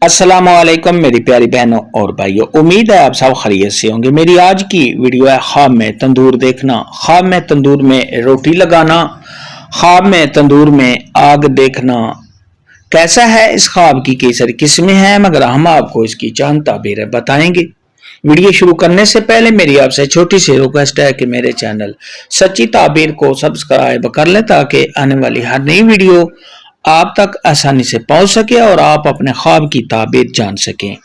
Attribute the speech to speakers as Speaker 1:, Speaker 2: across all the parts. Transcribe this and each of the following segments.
Speaker 1: अस्सलाम वालेकुम मेरी प्यारी बहनों और भाइयों, उम्मीद है आप सब खैरियत से होंगे। मेरी आज की वीडियो है ख्वाब में तंदूर देखना, ख्वाब में तंदूर में रोटी लगाना, ख्वाब में तंदूर में आग देखना। कैसा है इस ख्वाब की कई सारी किस्में हैं, मगर हम आपको इसकी चंद ताबीरें बताएंगे। वीडियो शुरू करने से पहले मेरी आपसे छोटी सी रिक्वेस्ट है कि मेरे चैनल सच्ची ताबीर को सब्सक्राइब कर लें ताकि आने वाली हर नई वीडियो आप तक आसानी से पहुंच सके और आप अपने ख्वाब की ताबीर जान सकें।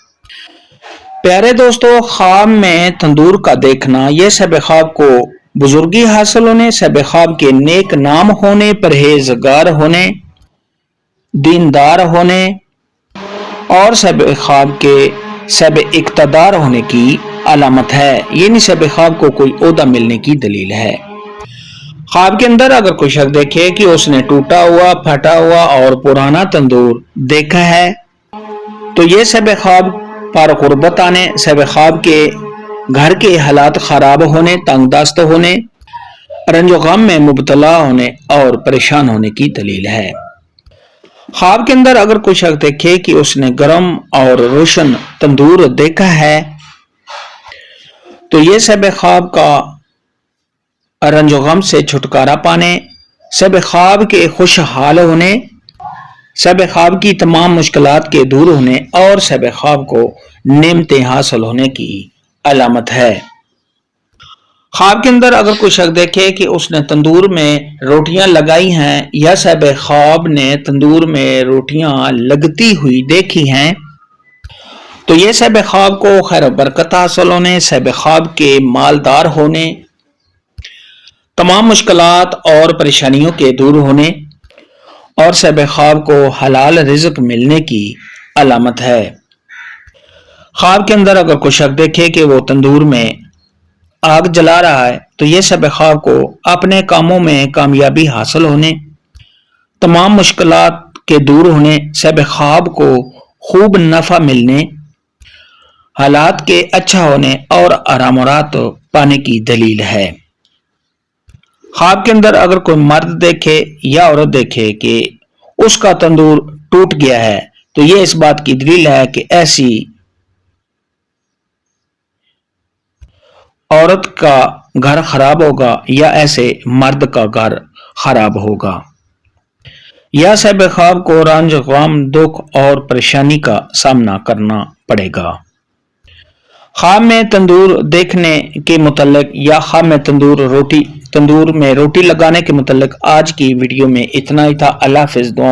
Speaker 1: प्यारे दोस्तों, ख्वाब में तंदूर का देखना, यह सब ख्वाब को बुजुर्गी हासिल होने, सब ख्वाब के नेक नाम होने, परहेजगार होने, दीनदार होने और सब ख्वाब के सब इक़्तिदार होने की अलामत है। यानी सब ख्वाब को कोई ओहदा मिलने की दलील है। ख्वाब के अंदर अगर कोई शख्स देखे कि उसने टूटा हुआ, फटा हुआ और पुराना तंदूर देखा है, तो ये सब ख्वाब पर गुर्बत आने, सब ख्वाब के घर के हालात खराब होने, तंगदस्त होने, रंजो गम में मुबतला होने और परेशान होने की दलील है। ख्वाब के अंदर अगर कोई शख्स देखे कि उसने गर्म और रोशन तंदूर देखा है, तो ये सब ख्वाब का रंजो गम से छुटकारा पाने, सब ख्वाब के खुशहाल होने, सब ख्वाब की तमाम मुश्किलात के दूर होने और सब ख्वाब को नेमतें हासिल होने की अलामत है। ख्वाब के अंदर अगर कोई शख्स देखे कि उसने तंदूर में रोटियां लगाई हैं या सब ख्वाब ने तंदूर में रोटियां लगती हुई देखी हैं, तो ये सब ख्वाब को खैर बरकत हासिल होने, सब ख्वाब के मालदार होने, तमाम मुश्किलात और परेशानियों के दूर होने और सब ख्वाब को हलाल रिज़्क मिलने की अलामत है। ख्वाब के अंदर अगर कोई शख्स देखे कि वो तंदूर में आग जला रहा है, तो ये सब ख्वाब को अपने कामों में कामयाबी हासिल होने, तमाम मुश्किलात के दूर होने, सब ख्वाब को खूब नफा मिलने, हालात के अच्छा होने और आराम और राहत पाने की दलील है। ख्वाब के अंदर अगर कोई मर्द देखे या औरत देखे कि उसका तंदूर टूट गया है, तो यह इस बात की दलील है कि ऐसी औरत का घर खराब होगा या ऐसे मर्द का घर खराब होगा। या सब ख्वाब को रंज गम, दुख और परेशानी का सामना करना पड़ेगा। ख्वाब में तंदूर देखने के मुतल्लिक या ख्वाब में तंदूर में रोटी लगाने के मुतल्लिक आज की वीडियो में इतना ही था। अल्लाह हाफ़िज़। दुआ